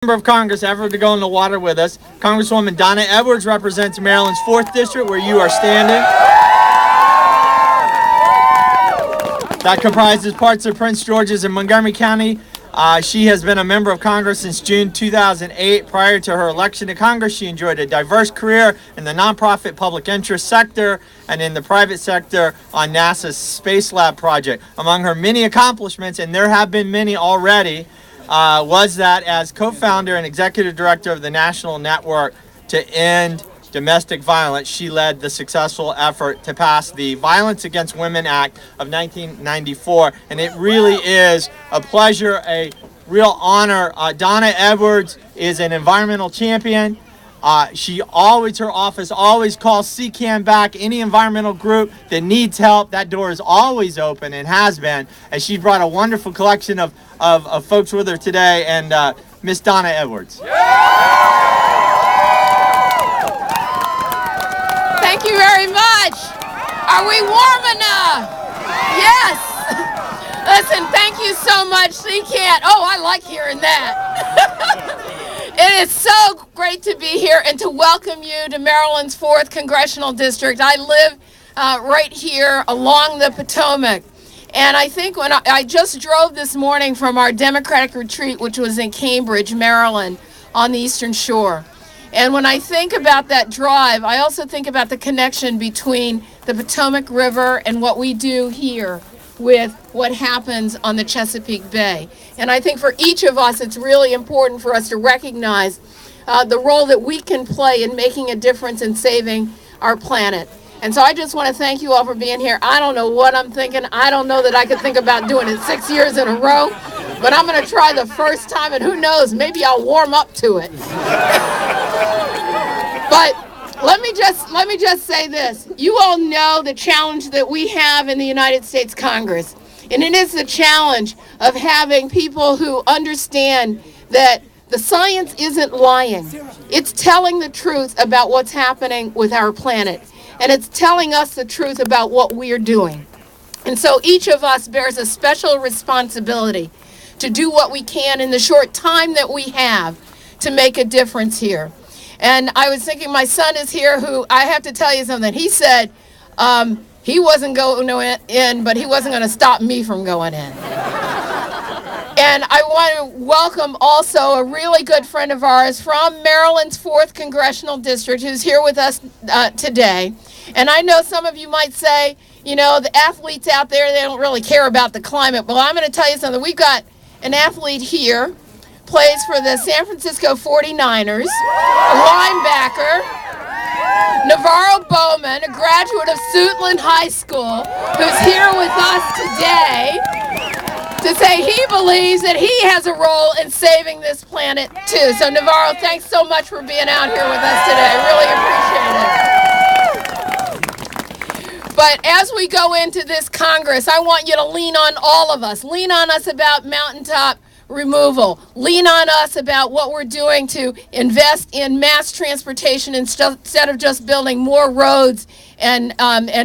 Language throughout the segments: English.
Member of Congress ever to go in the water with us. Congresswoman Donna Edwards represents Maryland's 4th District, where you are standing. That comprises parts of Prince George's and Montgomery County. She has been a member of Congress since June 2008. Prior to her election to Congress, she enjoyed a diverse career in the nonprofit public interest sector and in the private sector on NASA's Space Lab project. Among her many accomplishments, and there have been many already, was that as co-founder and executive director of the National Network to End Domestic Violence, she led the successful effort to pass the Violence Against Women Act of 1994. And it really is a pleasure, a real honor. Donna Edwards is an environmental champion. Her office always calls CCAN back, any environmental group that needs help. That door is always open and has been. And she brought a wonderful collection of folks with her today. And Miss Donna Edwards. Thank you very much. Are we warm enough? Yes. Listen, thank you so much, CCAN. Oh, I like hearing that. It is so great to be here and to welcome you to Maryland's 4th Congressional District. I live right here along the Potomac. And I think when I just drove this morning from our Democratic retreat, which was in Cambridge, Maryland, on the Eastern Shore. And when I think about that drive, I also think about the connection between the Potomac River and what we do here with what happens on the Chesapeake Bay. And I think for each of us, it's really important for us to recognize the role that we can play in making a difference in saving our planet. And so I just want to thank you all for being here. I don't know what I'm thinking. I don't know that I could think about doing it 6 years in a row, but I'm going to try the first time, and who knows, maybe I'll warm up to it. But let me just say this. You all know the challenge that we have in the United States Congress. And it is the challenge of having people who understand that the science isn't lying. It's telling the truth about what's happening with our planet. And it's telling us the truth about what we're doing. And so each of us bears a special responsibility to do what we can in the short time that we have to make a difference here. And I was thinking, my son is here, who, I have to tell you something. He said he wasn't going in, but he wasn't going to stop me from going in. And I want to welcome also a really good friend of ours from Maryland's 4th Congressional District who's here with us today. And I know some of you might say, you know, the athletes out there, they don't really care about the climate. Well, I'm going to tell you something. We've got an athlete here, plays for the San Francisco 49ers, a linebacker, Navarro Bowman, a graduate of Suitland High School, who's here with us today to say he believes that he has a role in saving this planet too. So Navarro, thanks so much for being out here with us today. I really appreciate it. But as we go into this Congress, I want you to lean on all of us. Lean on us about mountaintop removal. Lean on us about what we're doing to invest in mass transportation instead of just building more roads and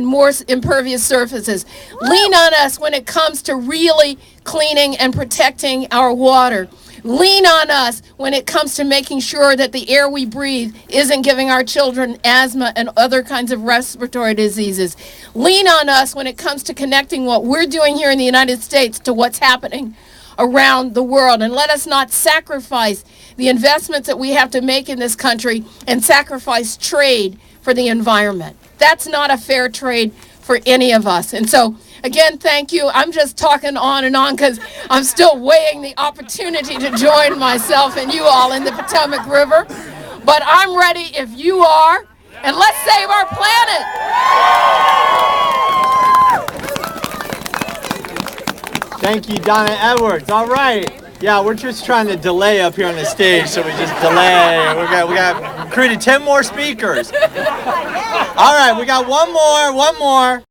more impervious surfaces. Lean on us when it comes to really cleaning and protecting our water. Lean on us when it comes to making sure that the air we breathe isn't giving our children asthma and other kinds of respiratory diseases. Lean on us when it comes to connecting what we're doing here in the United States to what's happening around the world. And let us not sacrifice the investments that we have to make in this country and sacrifice trade for the environment. That's not a fair trade for any of us. And so, again, thank you. I'm just talking on and on because I'm still weighing the opportunity to join myself and you all in the Potomac River. But I'm ready if you are, and let's save our planet. Thank you, Donna Edwards. All right. Yeah, we're just trying to delay up here on the stage, so we just delay. We got recruited 10 more speakers. All right, we got one more.